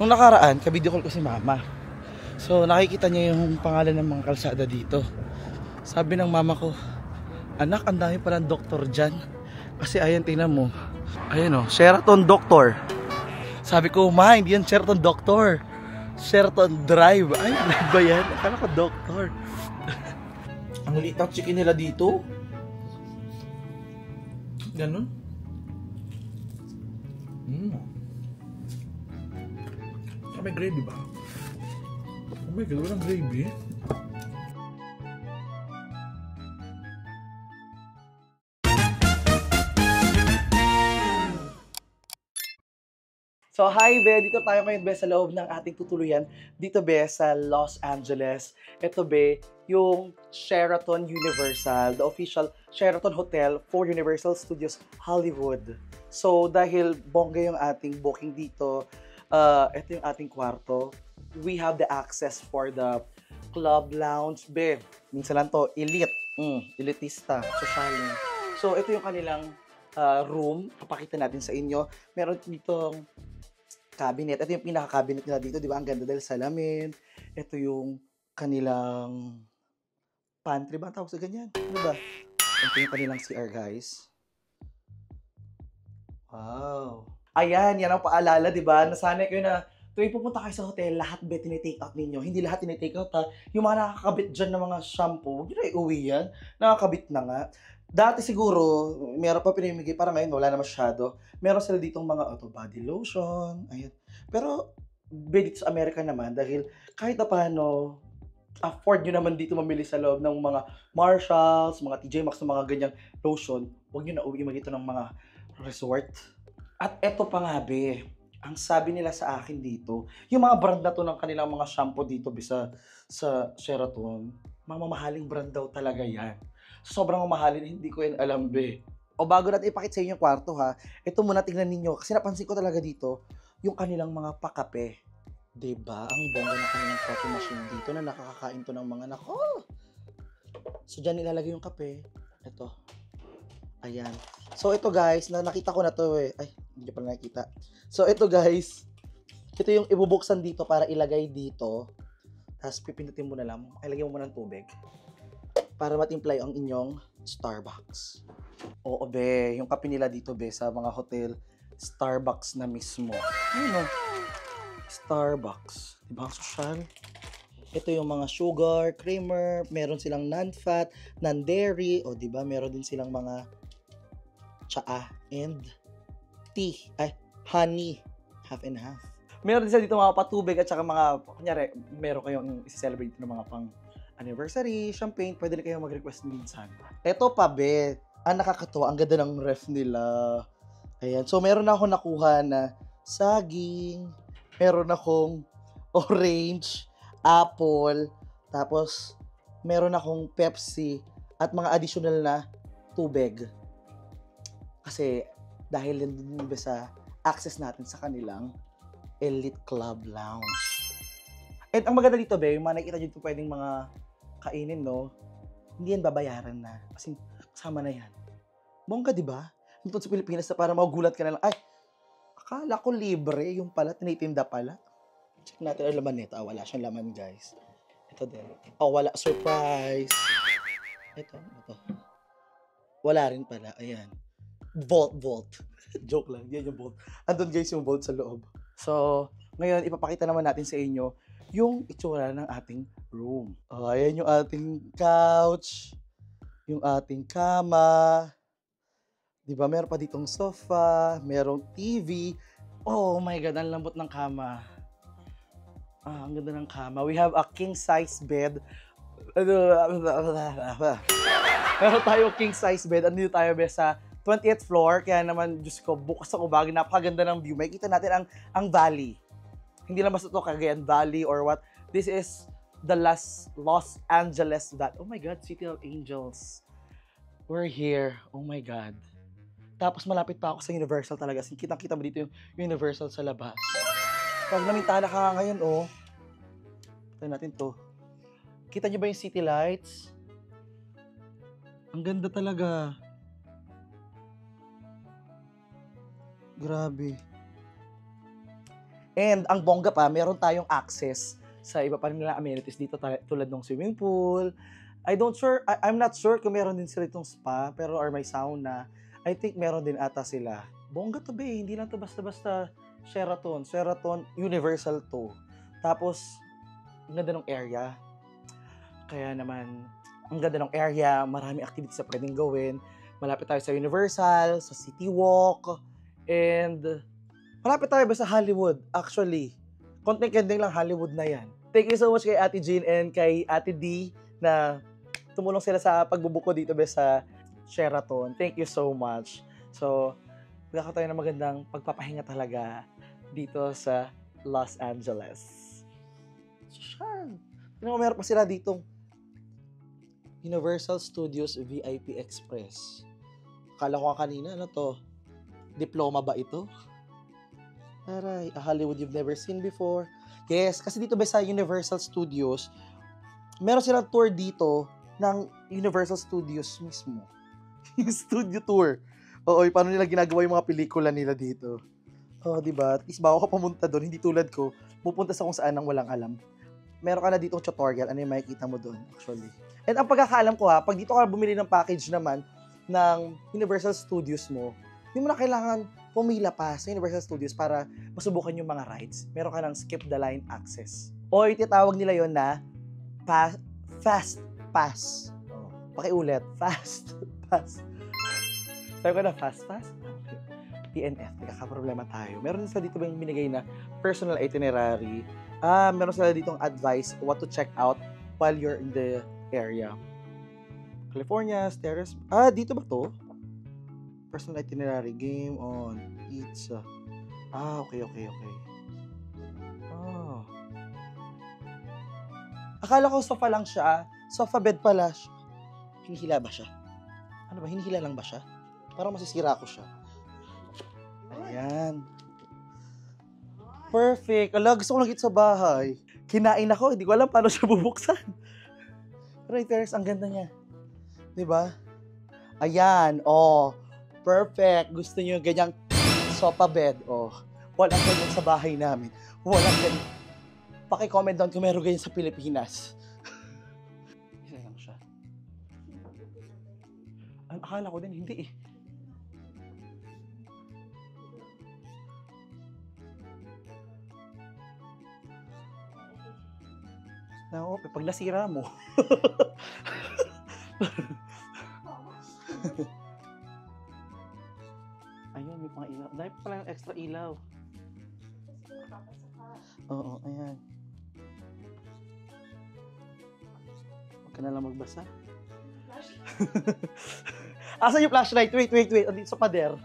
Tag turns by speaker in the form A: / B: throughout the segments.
A: Nung nakaraan, ka-video call ko si mama. So nakikita niya yung pangalan ng mga kalsada dito. Sabi ng mama ko, anak, ang dami palang doktor dyan. Kasi ayan, tingnan mo. Ayan o, Sheraton Doctor. Sabi ko, ma, hindi yan Sheraton Doctor, Sheraton Drive. Ay, drive ba yan? Akala ko doctor. Ang liit ng chicken nila dito. Ganun. May gravy ba? Oh my God, walang gravy. So hi be, dito tayo ngayon be sa loob ng ating tutuluyan. Dito be sa Los Angeles. Ito be yung Sheraton Universal, the official Sheraton Hotel for Universal Studios Hollywood. So dahil bongga yung ating booking dito, ito yung ating kwarto. We have the access for the club lounge be. Minsan lang to, elite, elitista, social. So ito yung kanilang room. Papakita natin sa inyo. Meron ditong cabinet. Ito yung pinaka-cabinet nila dito, di ba? Ang ganda dahil salamin. Ito yung kanilang pantry ba? Ang tawag sa ganyan? Ano ba? Ito yung kanilang CR, guys. Wow. Ayan, yan ang paalala, di ba? Nasanay kayo na tuwing pupunta kayo sa hotel, lahat ba tinitake out ninyo? Hindi lahat tinitake out, ha? Yung mga nakakabit dyan ng mga shampoo, huwag nyo na iuwi yan. Nakakabit na nga. Dati siguro, meron pa pinimigay, para ngayon wala na masyado. Meron sila ditong mga body lotion, ayan. Pero, dito sa Amerika naman, dahil kahit na paano, afford nyo naman dito mamili sa loob ng mga Marshalls, mga TJ Maxx, mga ganyang lotion, huwag nyo na uwi dito ng mga resort. At eto pa nga be, ang sabi nila sa akin dito, yung mga brand na to ng kanilang mga shampoo dito sa Sheraton, mga mamahaling brand daw talaga yan. Sobrang mamahalin, hindi ko yan alam be. O bago natin ipakita sa inyo yung kwarto ha, ito muna tingnan ninyo, kasi napansin ko talaga dito, yung kanilang mga pakape. Diba? Ang bongga ng kanilang coffee machine dito na nakakakain to ng mga nako. So dyan nilalagay yung kape. Ito. Ayan. So ito guys, nakita ko na to eh. Ay, hindi pa nakikita. So ito guys, ito yung ibubuksan dito para ilagay dito. Tapos pipindutin mo na lang. Ilagay mo muna ng tubig. Para matimply ang inyong Starbucks. Oo be, yung kape nila dito be sa mga hotel, Starbucks na mismo. Ano? Starbucks. Diba? Social. Ito yung mga sugar, creamer, meron silang non-fat, non-dairy, o diba? Meron din silang mga tsaa and tea, honey, half and half. Meron din sila dito mga patubig at saka mga, kunyari, meron kayong isi-celebrate ng mga pang anniversary, champagne, pwede rin kayong mag-request minsan. Ito pa, be, ang nakakatuwa, ang ganda ng ref nila. Ayan, so meron na ako nakuha na saging, meron akong orange, apple, tapos meron akong Pepsi, at mga additional na tubig. Kasi dahil din sa access natin sa kanilang Elite Club Lounge. At ang maganda dito, be, yung mga nakikita dito pwedeng mga kainin, no? Hindi yan babayaran na. Kasi kasama na yan. Bongga, di ba? Dito sa Pilipinas na para magugulat ka na lang, ay, akala ko libre, yung pala, tinitinda pala. Check natin ang laman nito. Wala siyang laman, guys. Ito din. Wala. Surprise! Ito. Wala rin pala. Ayan. Vault. Joke lang. Yan yung vault. Andun guys yung vault sa loob. So, ngayon ipapakita naman natin sa inyo yung itsura ng ating room. Ayan yung ating couch. Yung ating kama. Diba? Meron pa ditong sofa. Merong TV. Oh my God, ang lambot ng kama. Ang ganda ng kama. We have a king size bed. Meron tayo king size bed. Andito tayo be sa 20th floor, kaya naman, Diyos ko, bukas ako bagay, napakaganda ng view. Makikita natin ang valley. Hindi lang basta ito Cagayan Valley or what. This is the Los Angeles Valley. Oh my God, City of Angels. We're here. Oh my God. Tapos malapit pa ako sa Universal talaga. Kitang-kita mo dito yung Universal sa labas. Pag namintala ka ngayon, tayo natin to. Kita niyo ba yung city lights? Ang ganda talaga. Grabe. And ang bongga pa, meron tayong access sa iba pa nilang amenities dito tulad ng swimming pool. I'm not sure kung meron din sila itong spa, pero or may sauna. I think meron din ata sila. Bongga to be, hindi lang to basta-basta Sheraton. Sheraton, Universal to. Tapos, ang ganda ng area. Kaya naman, ang ganda ng area, maraming activities na pwedeng gawin. Malapit tayo sa Universal, sa City Walk, and malapit tayo ba sa Hollywood, actually. Konting-kending lang Hollywood na yan. Thank you so much kay Ate Jean and kay Ate D na tumulong sila sa pagbubuko dito ba sa Sheraton. Thank you so much. So, magkakaroon tayo ng magandang pagpapahinga talaga dito sa Los Angeles. Sure. Meron pa sila ditong Universal Studios VIP Express. Akala ko kanina, ano to? Diploma ba ito? Aray, a Hollywood you've never seen before. Yes, kasi dito ba sa Universal Studios, meron silang tour dito ng Universal Studios mismo. Yung studio tour. Oo, paano nila ginagawa yung mga pelikula nila dito. Oh, diba? At least bago ka pumunta doon, hindi tulad ko, pupunta sa kung saan nang walang alam. Meron ka na dito tutorial, ano yung makikita mo doon, actually. And ang pagkakaalam ko pag dito ka bumili ng package naman ng Universal Studios mo, hindi mo na kailangan pumila pa sa Universal Studios para masubukan yung mga rides. Meron ka ng skip the line access. O ititawag nila yon na fast pass. Oh, pakiulit, fast pass. Sabi ko na fast pass? PNF, nagkakaproblema tayo. Meron sila dito ba yung binigay na personal itinerary? Meron sila ditong advice what to check out while you're in the area. California, Terrace. Dito ba to? Personal itinerary, game on, pizza. Okay. Akala ko sofa lang siya. Sofa bed pala siya. Hinihila ba siya? Ano ba, hinihila lang ba siya? Parang masisira ko siya. Ayan. Perfect. Ala, gusto ko lang sa bahay. Kinain ako, hindi ko alam paano siya bubuksan. Right, Terrace, ang ganda niya. Diba? Ayan, perfect. Gusto niyo ganyang sofa bed, walang ganyan sa bahay namin. Walang ganyan. Paki-comment down kung meron ganyan sa Pilipinas. Isa lang siya. Akala ko din, hindi eh. Pag nasira mo. Ayun, may pang ilaw. Dahil pala yung extra ilaw. Oo, ayan. Huwag ka na lang magbasa. Asan yung flashlight? Wait. Andito sa pader.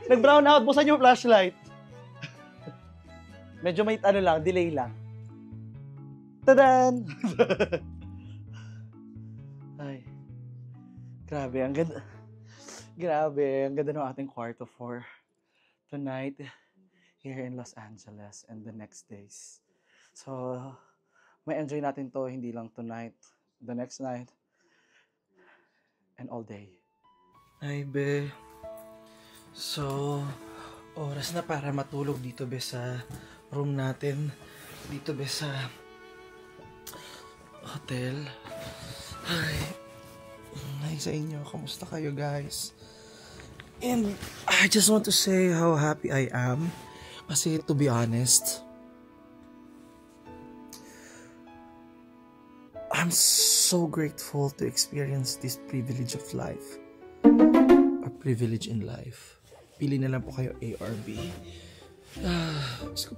A: Nag-brown out. Busan yung flashlight. Medyo may delay lang. Tadan! Ay. Grabe, ang ganda. Grabe, ang ganda ng ating kwarto for tonight here in Los Angeles and the next days. So, may enjoy natin to, hindi lang tonight, the next night, and all day. Ay, be. So, oras na para matulog dito, be, sa room natin. Dito, be, sa hotel. Ay, sa inyo. Kamusta kayo, guys? And I just want to say how happy I am. Kasi, to be honest, I'm so grateful to experience this privilege of life. Or privilege in life. Pili na lang po kayo A or B.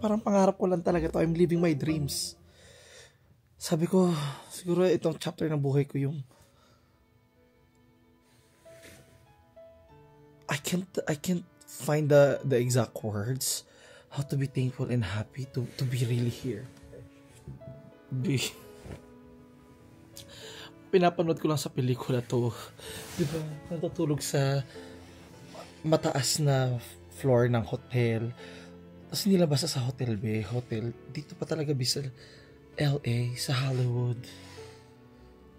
A: Parang pangarap ko lang talaga to. I'm living my dreams. Sabi ko, siguro itong chapter ng buhay ko yung I can't find the exact words how to be thankful and happy to be really here. Pinapanood ko lang sa pelikula to. Diba? Natutulog sa mataas na floor ng hotel. Tapos nilabas sa hotel, be. Hotel. Dito pa talaga sa LA, sa Hollywood.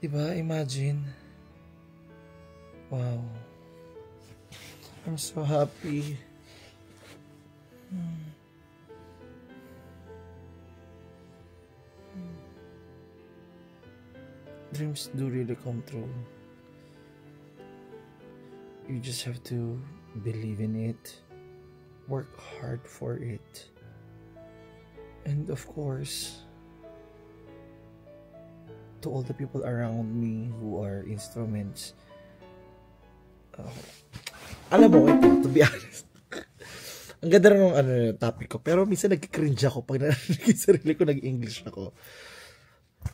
A: Diba? Imagine. Wow. I'm so happy.
B: Dreams do really come true. You just have to believe in it, work hard for it, and of course, to all the people around me who are instruments. Alam mo, ito, to be honest, ang ganda rin ng topic ko, pero minsan nag-cringe ako pag narinig yung sarili ko, nag-English ako.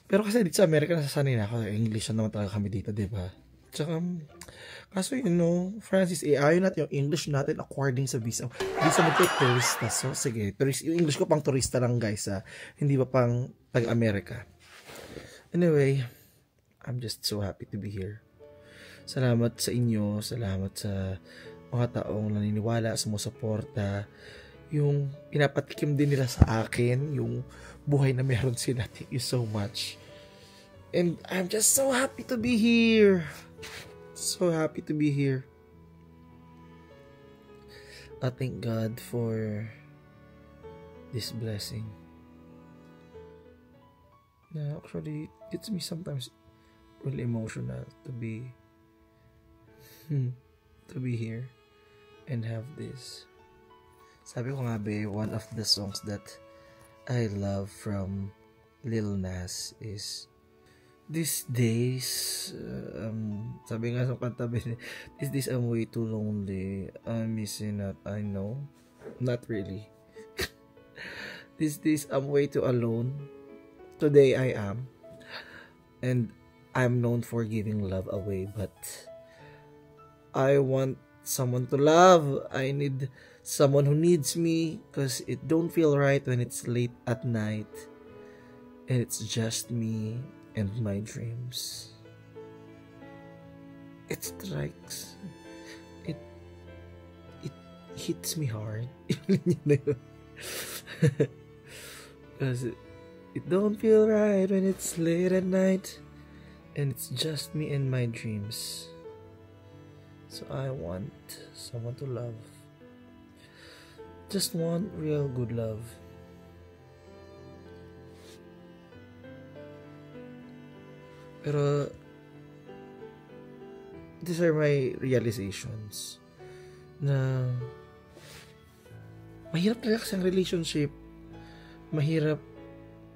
B: Pero kasi dito sa Amerika, nasasanay na ako, English na naman talaga kami dito, diba? Tsaka, kaso Francis, ayaw natin yung English natin according sa visa. Visa mo ito, turista. So, sige, yung English ko pang turista lang, guys, hindi ba pang taga-Amerika. Anyway, I'm just so happy to be here. Salamat sa inyo, salamat sa mga taong naniniwala, sumusuporta, yung pinapatikim din nila sa akin, yung buhay na meron sila. Thank you so much. And I'm just so happy to be here. So happy to be here. I thank God for this blessing. Actually, it gets me sometimes really emotional to be here and have this. Sabi ko nga be, one of the songs that I love from Lil Nas is These Days. Sabi nga sa kanta, These Days I'm way too lonely, I'm missing out, I know. Not really. These days I'm way too alone. Today I am. And I'm known for giving love away, but I want someone to love. I need someone who needs me, because it don't feel right when it's late at night and it's just me and my dreams. It strikes. It hits me hard. Because it don't feel right when it's late at night and it's just me and my dreams. So I want someone to love. Just want real good love. Pero these are my realizations na mahirap talaga kasi ang relationship. Mahirap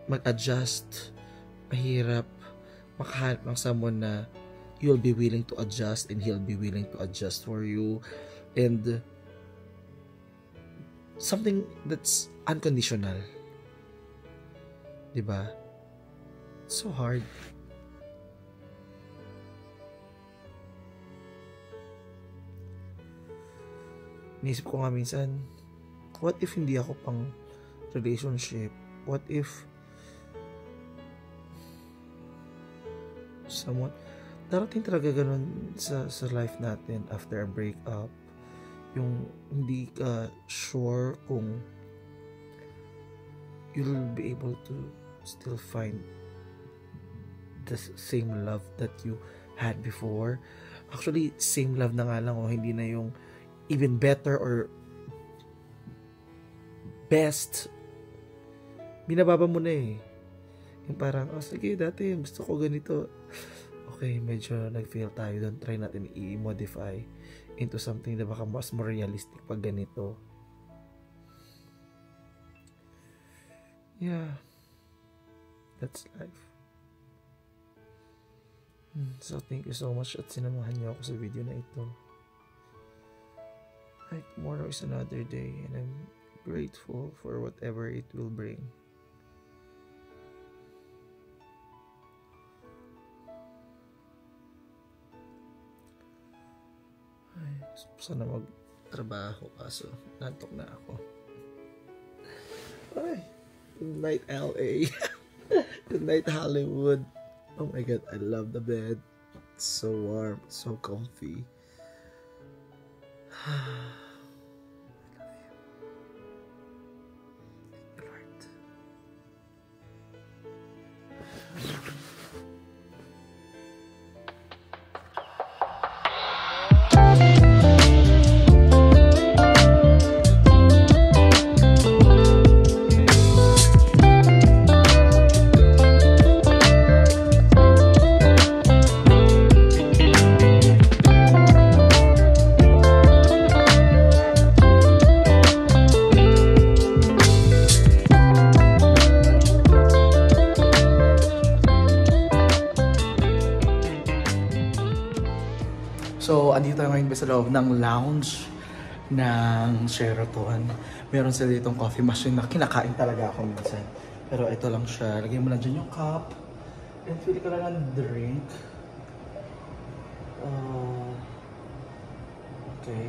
B: mag-adjust. Mahirap makahanap ng someone na you'll be willing to adjust and he'll be willing to adjust for you. And something that's unconditional. Diba? It's so hard. Naisip ko nga minsan, what if hindi ako pang relationship? What if someone, darating talaga ganun sa life natin after a breakup, yung hindi ka sure kung you'll be able to still find the same love that you had before. Actually, same love na nga lang, hindi na yung even better or best. Binababa mo na eh. Yung parang, sige, dati gusto ko ganito. Okay, medyo nag-fail tayo doon. Try natin i-modify into something na baka mas more realistic pag ganito. Yeah. That's life. So, thank you so much at sinamahan niyo ako sa video na ito. Tomorrow is another day and I'm grateful for whatever it will bring. Sana magtrabaho kaso nantok na ako. Good night LA. Good night Hollywood. Oh my god, I love the bed. It's so warm, so comfy.
A: ngayon sa loob ng lounge ng Sheraton. Meron sila ditong coffee machine na kinakain talaga ako minsan. Pero ito lang siya. Lagyan mo lang dyan yung cup. And pili ka lang ng drink. Okay.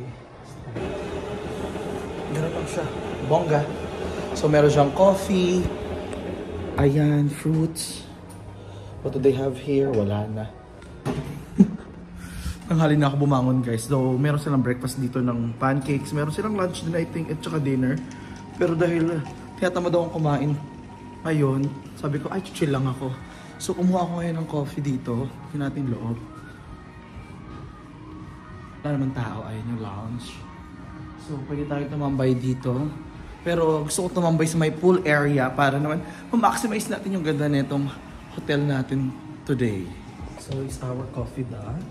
A: Ganun lang siya. Bongga. So meron siyang coffee. Ayan, fruits. What do they have here? Wala na. Tanghali na ako bumangon guys. Though meron silang breakfast dito ng pancakes. Meron silang lunch din I think at saka dinner. Pero dahil tinatamad akong kumain ngayon, sabi ko ay chill lang ako. So kumuha ako ngayon ng coffee dito. Tingnan natin loob. Wala naman tao. Ayun yung lounge. So pwede tayo tumambay dito. Pero gusto ko tumambay sa may pool area para naman ma-maximize natin yung ganda nitong hotel natin today. So is our coffee done?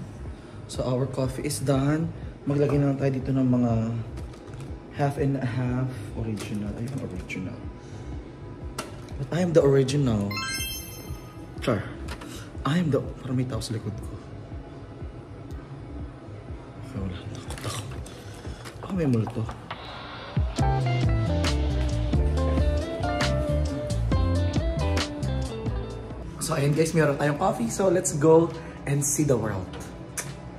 A: So our coffee is done. Maglagay na lang tayo dito ng mga half and half original. Ayun, original. But I am the original. Char. I am the... Parang may tao sa likod ko. Okay, wala. Takot ako. Baka may multo. So ayun guys, meron tayong coffee. So let's go and see the world.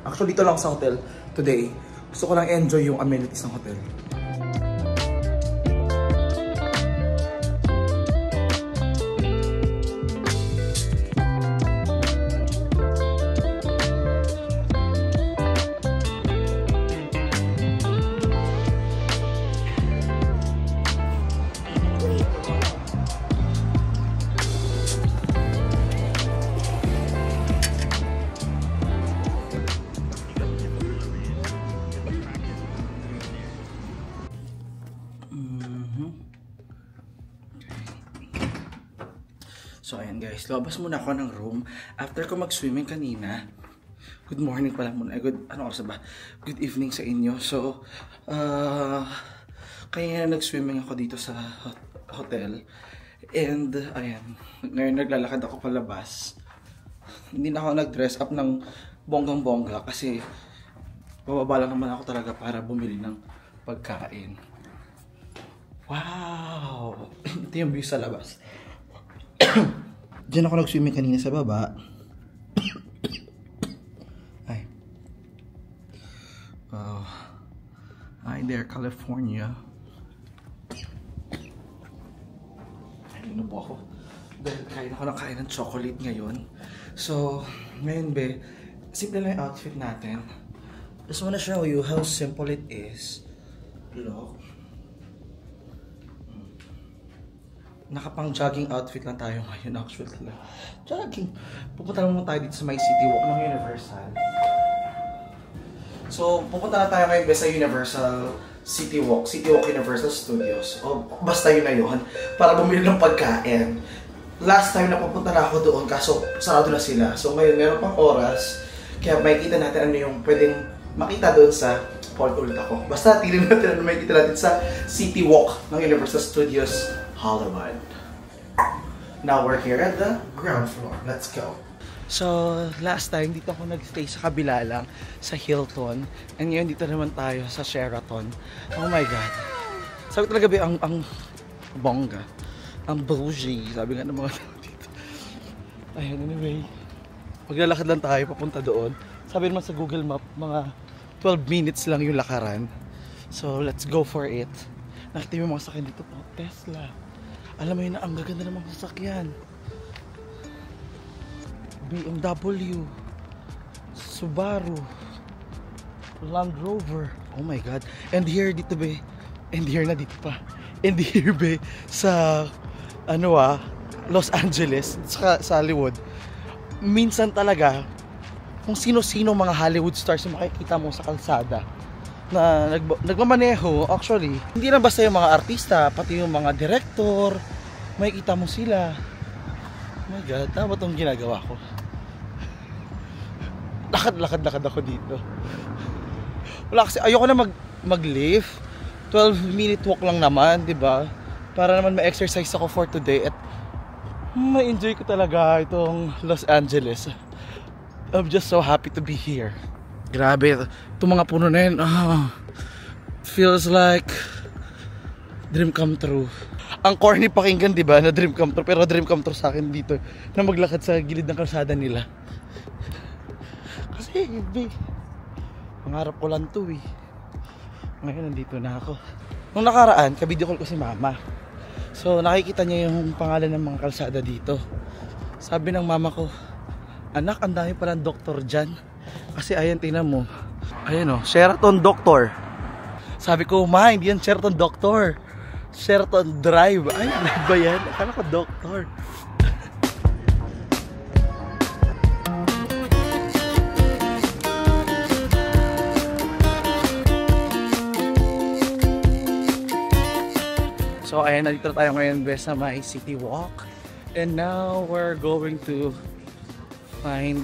A: Actually, dito lang sa hotel today. Gusto ko lang enjoy yung amenities ng hotel. So ayan guys, labas muna ako ng room after ko mag-swimming kanina. Good morning pala muna. Good evening sa inyo. So kaya nag-swimming ako dito sa hotel. And ayan, ngayon naglalakad ako palabas. Hindi na ako nag-dress up ng bonggang-bongga kasi bababa lang naman ako talaga para bumili ng pagkain. Wow! Ito yung view sa labas. Diyan ako nag-swimming kanina sa baba. Ay. Oh. Hi there, California. Ano po ako? Dahil kain ng chocolate ngayon. So, ngayon be, simple lang yung outfit natin. Just wanna show you how simple it is. Look. Nakapang jogging outfit lang tayo ngayon actually talaga. Jogging. Pupunta lang muna tayo dito sa may City Walk ng Universal. So, pupunta na tayo ngayon sa Universal City Walk Universal Studios. O basta yun na yun. Para bumili ng pagkain. Last time na pupunta na ako doon kaso sarado na sila. So ngayon meron pang oras. Kaya makikita natin ano yung pwedeng makita doon sa Port ulit ako. Basta tingnan natin ano makikita natin sa City Walk ng Universal Studios Hollywood. Now we're here at the ground floor. Let's go. So, last time dito ako nag-stay sa kabila lang sa Hilton. And ngayon dito naman tayo sa Sheraton. Oh my God. Sabi talaga ba ang bongga. Ang bougie. Sabi nga ng mga tao dito. Ayun, anyway. Maglalakad lang tayo papunta doon. Sabi naman sa Google Map, mga 12 minutes lang yung lakaran. So, let's go for it. Nakita mo yung mga sasakyan dito po. Tesla. Alam mo yun na ang gaganda ng mga sasakyan. BMW. Subaru. Land Rover. Oh my God. And here dito be. And here na dito pa. And here be. Sa Los Angeles. Sa Hollywood. Minsan talaga kung sino-sino mga Hollywood stars yung makikita mo sa kalsada na nagmamaneho, actually hindi na basta yung mga artista, pati yung mga director, makikita mo sila. Oh my God, tama itong ginagawa ko. Lakad ako dito. Wala kasi, ayoko na mag-lift. 12-minute walk lang naman, di ba? Para naman ma-exercise ako for today at ma-enjoy ko talaga itong Los Angeles. I'm just so happy to be here. Grabe, itong mga puno na yun, feels like dream come true. Ang corny pakinggan, di ba, na dream come true, pero dream come true sa akin dito na maglakad sa gilid ng kalsada nila. Kasi, pangarap ko lang to eh. Ngayon, nandito na ako. Nung nakaraan, ka-video call ko si mama. So, nakikita niya yung pangalan ng mga kalsada dito. Sabi ng mama ko, anak, ang dami palang doktor dyan. Kasi ayan, tingnan mo. Ayan o, Sheraton Doctor. Sabi ko, ma, hindi yan Sheraton Doctor. Sheraton Drive. Ay, drive ba yan? Akala ko doktor. So ayan, nandito tayo ngayon sa may City Walk. And now we're going to find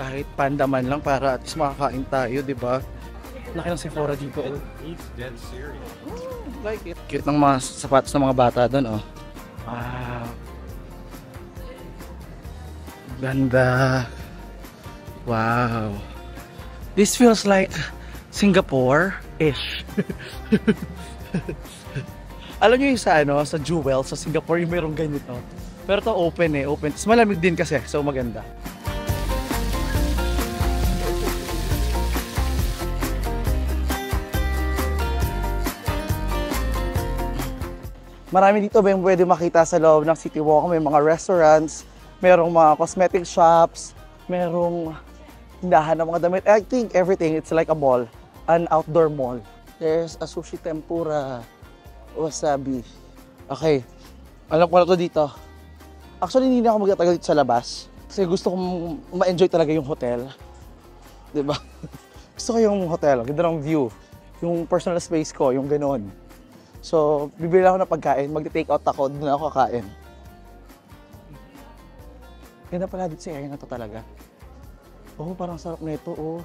A: kahit panda man lang para at least makakain tayo, di ba? Laki ng Sephora dito.
C: It's dead serious.
A: Like it. Cute ng mga sapatos ng mga bata doon, oh. Wow. Ganda. Wow. This feels like Singapore-ish. Alam nyo yung sa Jewel, sa Singapore, yung mayroong ganito. Pero ito open open. Tapos malamig din kasi, so maganda. Marami dito ba yung pwede makita sa loob ng City Walk. May mga restaurants, merong mga cosmetic shops, merong tindahan ng mga damit. I think everything, it's like a mall, an outdoor mall. There's a sushi tempura, wasabi. Okay, alam ko na to dito. Actually, hindi na ako magtatagal dito sa labas. Kasi gusto kong ma-enjoy talaga yung hotel. Diba? Gusto ko yung hotel, ganda ng view. Yung personal space ko, yung ganoon. So, bibili ako ng pagkain, magte-take out ako, doon ako kakain. Ganda pala dito sa area na to talaga. Oh, parang sarap na ito, oh.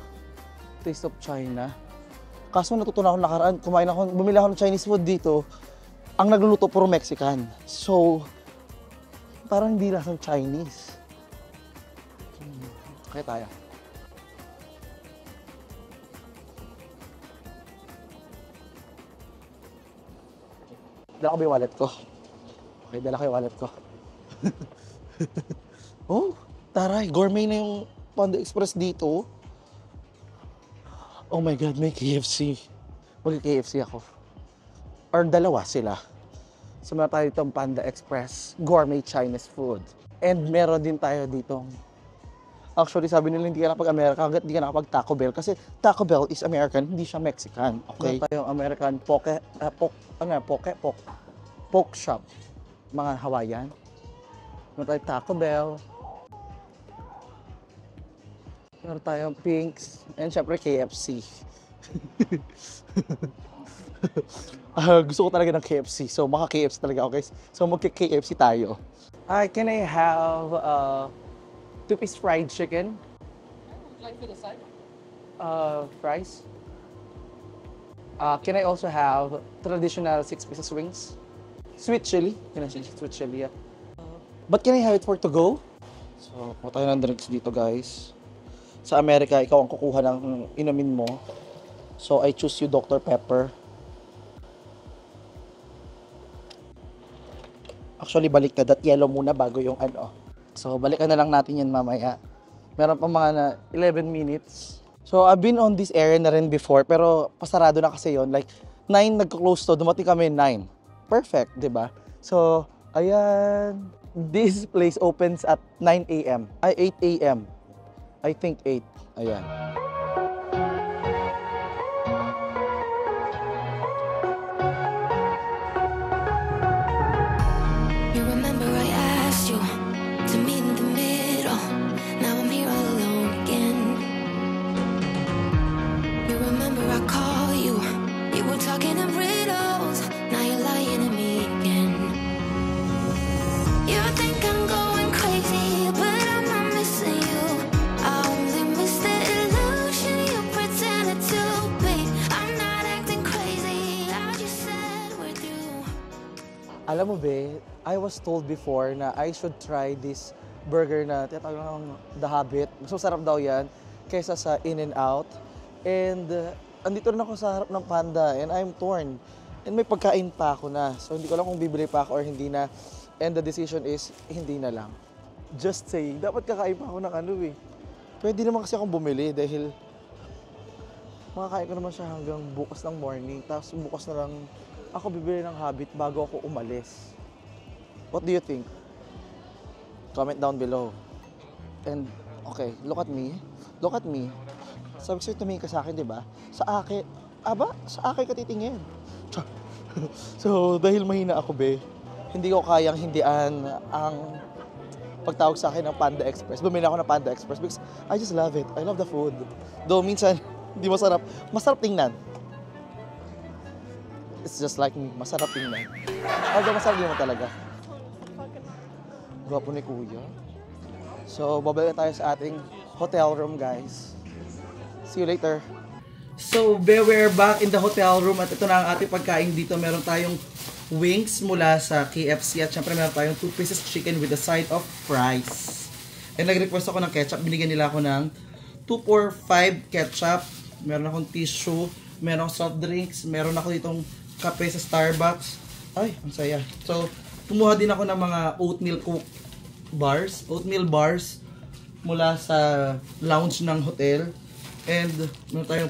A: Taste of China. Kaso natutunan ako nakaraan, bumili ako ng Chinese food dito. Ang nagluluto puro Mexican. So, parang hindi lasang Chinese. Kaya tayo. Dala ko ba yung wallet ko? Okay, dala ko yung wallet ko. Oh, taray, gourmet na yung Panda Express dito. Oh my God, may KFC. Mag-KFC ako. Or dalawa sila. So meron tayo ditong Panda Express, gourmet Chinese food. And meron din tayo ditong, actually sabi nila hindi ka nakapag-America hanggat hindi ka nakapag-Taco Bell. Kasi Taco Bell is American, hindi siya Mexican. Okay? Meron tayong American pork shop. Mga Hawaiian. Meron tayong Taco Bell. Meron tayong Pinks. And syempre KFC. Gusto ko talaga ng KFC. So maka-KFC talaga, okay? So magka-KFC tayo. Hi, can I have 2-piece fried chicken?
C: Like for the side?
A: Fries. Can I also have traditional 6 pieces wings? Sweet chili. Can I say sweet chili? Yeah. But can I have it for to go? So, kuha tayo ng drinks dito, guys. Sa Amerika, ikaw ang kukuha ng inumin mo. So, I choose you Dr. Pepper. Actually, balik na that yellow muna bago yung ano. So, balikan na lang natin yan mamaya. Meron pa mga 11 minutes. So, I've been on this area na rin before, pero pasarado na kasi yon. Like, 9 nagka-close to, dumating kami 9. Perfect, di ba? So, ayan. This place opens at 9 a.m. Ay, 8 a.m. I think 8. Ayan. Alam mo be, I was told before na I should try this burger na tinatawag ng The Habit. Mas masarap daw yan. kaysa sa In-N-Out. And andito rin ako sa harap ng Panda and I'm torn. And may pagkain pa ako na. So hindi ko alam kung bibili pa ako or hindi na. And the decision is, hindi na lang. Just saying, dapat kakain pa ako ng ano eh. Pwede naman kasi akong bumili dahil makakain ko naman siya hanggang bukas ng morning. Tapos bukas na lang ako bibili ng Habit bago ako umalis. What do you think? Comment down below. And okay, look at me. Look at me. Sabi ko sa'yo, tumingin ka sa akin, di ba? Sa akin. Aba, sa akin ka titingin. So, dahil mahina ako, be, hindi ko kayang hindian ang pagtawag sa akin ng Panda Express. Bumili ako ng Panda Express because I just love it. I love the food. Though minsan, hindi masarap. Masarap tingnan. It's just like me. Masarap tingnan. Although masarap din naman talaga. Gwapo ni Kuya. So, babalik tayo sa ating hotel room, guys. See you later. So, we're back in the hotel room at ito na ang ating pagkain dito. Meron tayong wings mula sa KFC at syempre meron tayong 2 pieces chicken with a side of fries. And nag-request ako ng ketchup. Binigyan nila ako ng 245 ketchup. Meron akong tissue. Meron akong soft drinks. Meron ako ditong kape sa Starbucks. Ay, ang saya. So, kumuha din ako ng mga oatmeal bars mula sa lounge ng hotel. And meron tayong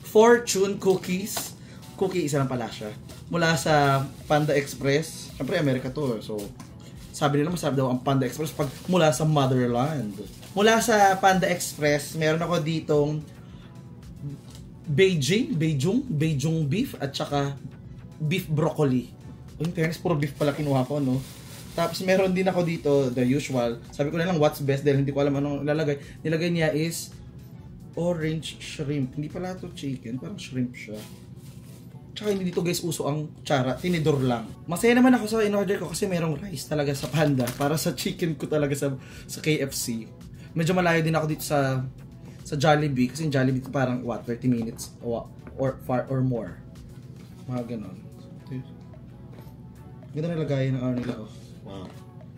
A: fortune cookies. Cookie, isa lang pala siya. Mula sa Panda Express. Siyempre, Amerika to. So, sabi nila masarap daw ang Panda Express pag mula sa motherland. Mula sa Panda Express, meron ako ditong Beijing beef at saka beef broccoli. In fairness, puro beef pala kinuha ko, no? Tapos meron din ako dito, the usual. Sabi ko na lang what's best dahil hindi ko alam anong lalagay. Nilagay niya is orange shrimp. Hindi pala ito chicken, parang shrimp siya. Tsaka hindi dito guys uso ang tsara, tinidor lang. Masaya naman ako sa in-order ko kasi merong rice talaga sa Panda para sa chicken ko talaga sa KFC. Medyo malayo din ako dito sa Jollibee kasi yung Jollibee parang 30 minutes or far or more. Mga ganon. Ganda na lagayan ng ano nila. Oh. Wow.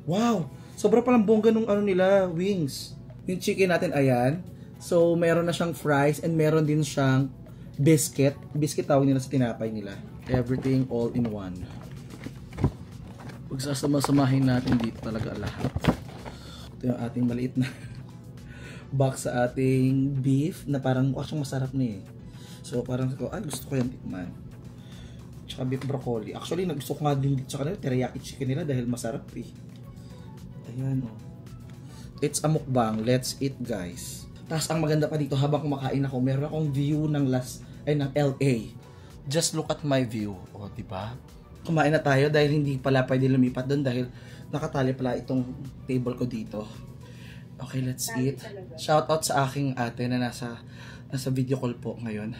A: Wow! Sobra palang bongga nung ano nila, wings. Yung chicken natin, ayan. So, meron na siyang fries and meron din siyang biscuit. Biscuit tawag nila sa tinapay nila. Everything all in one. Pagsasama-samahin natin dito talaga lahat. Ito yung ating maliit na box sa ating beef na parang mukha siyang masarap na eh. So, parang gusto ko yung tikman. Tsaka beef broccoli. Actually, nagusto ko nga din dito sa kanila, teriyaki chicken nila dahil masarap eh. Ayan oh. It's a mukbang. Let's eat guys. Tapos ang maganda pa dito habang kumakain ako, meron akong view ng ng LA. Just look at my view. O, diba? Kumain na tayo dahil hindi pala pwede lumipat doon dahil nakatali pala itong table ko dito. Okay, let's eat. Shout out sa aking ate na nasa video call po ngayon.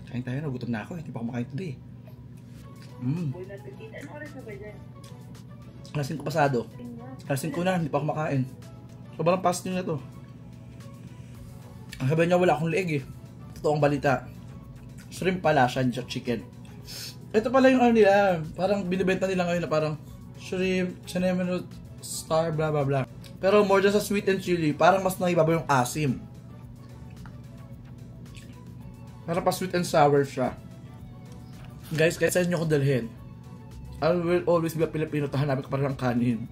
A: Kain tayo, nagutom na ako. Hindi pa kumakain today. Alas 5 pasado. Alas 5 na, hindi pa ako makain. Sobrang fasting na to. Ang sabi niya wala akong leeg eh. Totoong balita. Shrimp pala siya, hindi siya chicken. Ito pala yung ano nila, parang binibenta nila ngayon na parang shrimp, cinnamon star, blah blah blah. Pero more than sa sweet and chili, parang mas naibabaw yung asim. Parang pa sweet and sour siya. Guys, kahit saan nyo ko dalhin, I will always be a Filipino, hanapin ko pa rin ang kanin.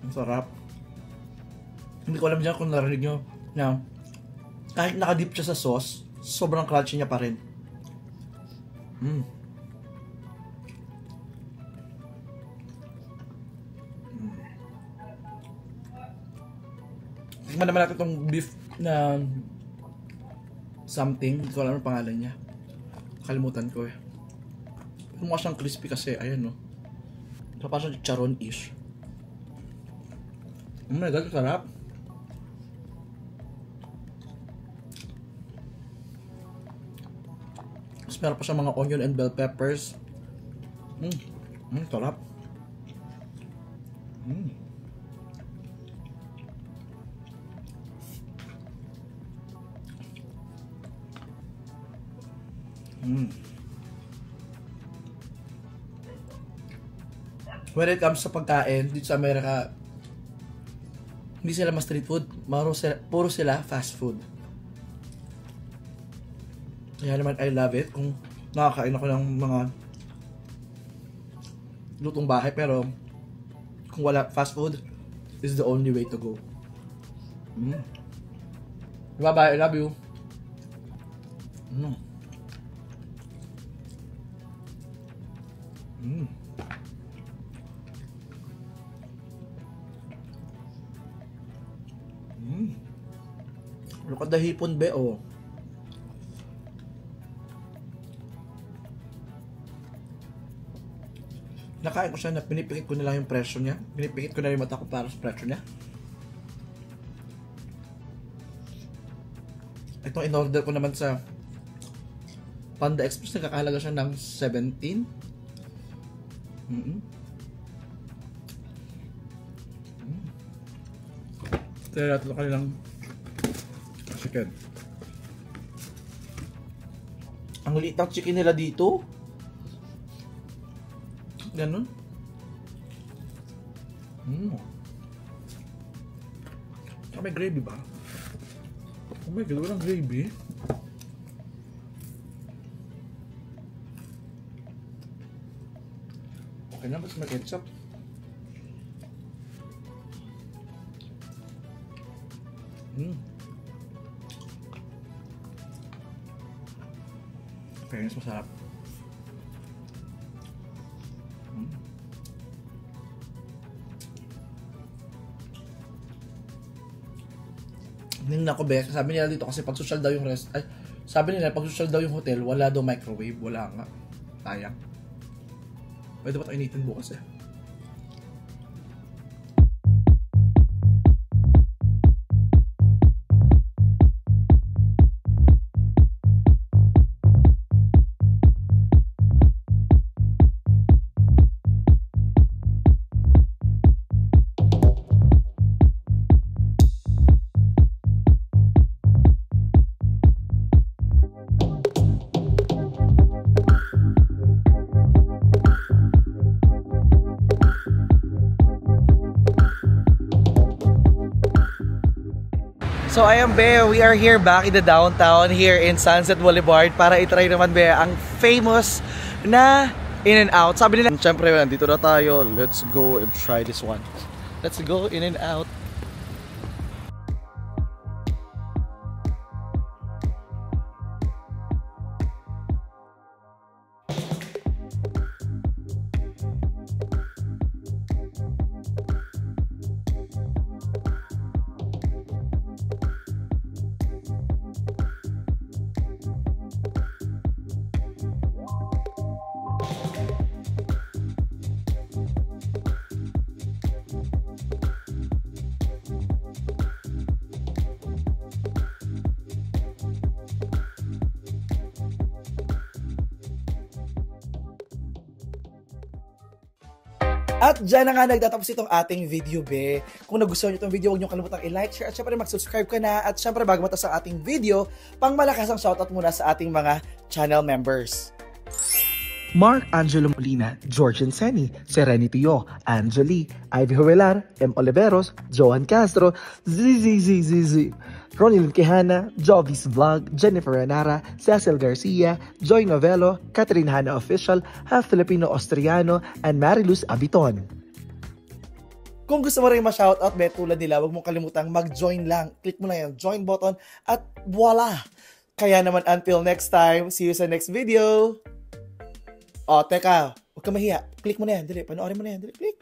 A: Ang sarap. Hindi ko alam dyan kung narinig nyo na kahit nakadip siya sa sauce, sobrang crunchy niya pa rin. Tingnan naman natin itong beef na something. Hindi ko alam ang pangalan niya. Kalimutan ko eh. Mukha siyang crispy kasi. Ayan no. Parang siyang charon-ish. Oh my god, sarap. Tapos meron pa siya mga onion and bell peppers. Sarap.
B: when it comes sa pagkain, dito sa Amerika, hindi sila mas street food, puro sila fast food. Kaya naman I love it kung nakakain ako ng mga lutong bahay, pero kung wala, fast food is the only way to go. Bye bye, I love you. Look at the hipon, be, oh. Nakain ko siya na pinipikit ko na lang yung presyo niya. Pinipikit ko na yung mata ko para sa presyo niya. Itong in-order ko naman sa Panda Express, nagkakahalaga siya ng 17. Try natin ito kanilang chicken. Ang liit ng chicken nila dito. Ganun. May gravy ba? Oh my God, walang gravy. Okay na, mas may ketchup. Okay, mas masarap. Ningnan ko, be, sabi nila dito kasi pag social daw yung sabi nila pag social daw yung hotel, wala daw microwave, wala nga. Sayang. Pwede ba ito initin bukas eh?
A: So ayan, be, we are here back in the downtown here in Sunset Boulevard para itry naman, be, ang famous na In-N-Out. Sabi nila, syempre, nandito na tayo. Let's go and try this one. Let's go In-N-Out. At dyan na nga nagtatapos itong ating video, be. Kung nagustuhan nyo itong video, huwag nyo kalimutang i-like, share, at syempre mag-subscribe ka na. At syempre bago matapos ang ating video, pang malakas ang shoutout muna sa ating mga channel members. Mark Angelo Molina, George Seni, Serenity Yo, Angeli, Ivy Jovelar, M. Oliveros, Johan Castro, ZZZZZ, Ronilyn Quijana, Jovis Vlog, Jennifer Renara, Cecil Garcia, Joy Novello, Catherine Hanna Official, Half Filipino Austriano, and Mariluz Abiton. Kung gusto mo rin ma-shoutout, be, tulad nila, huwag mong kalimutang mag-join lang. Click mo lang yung join button at voila! Kaya naman until next time, see you sa next video! O, teka, huwag ka mahiya. Click mo na yan, dali. Panoorin mo na yan, dali. Click.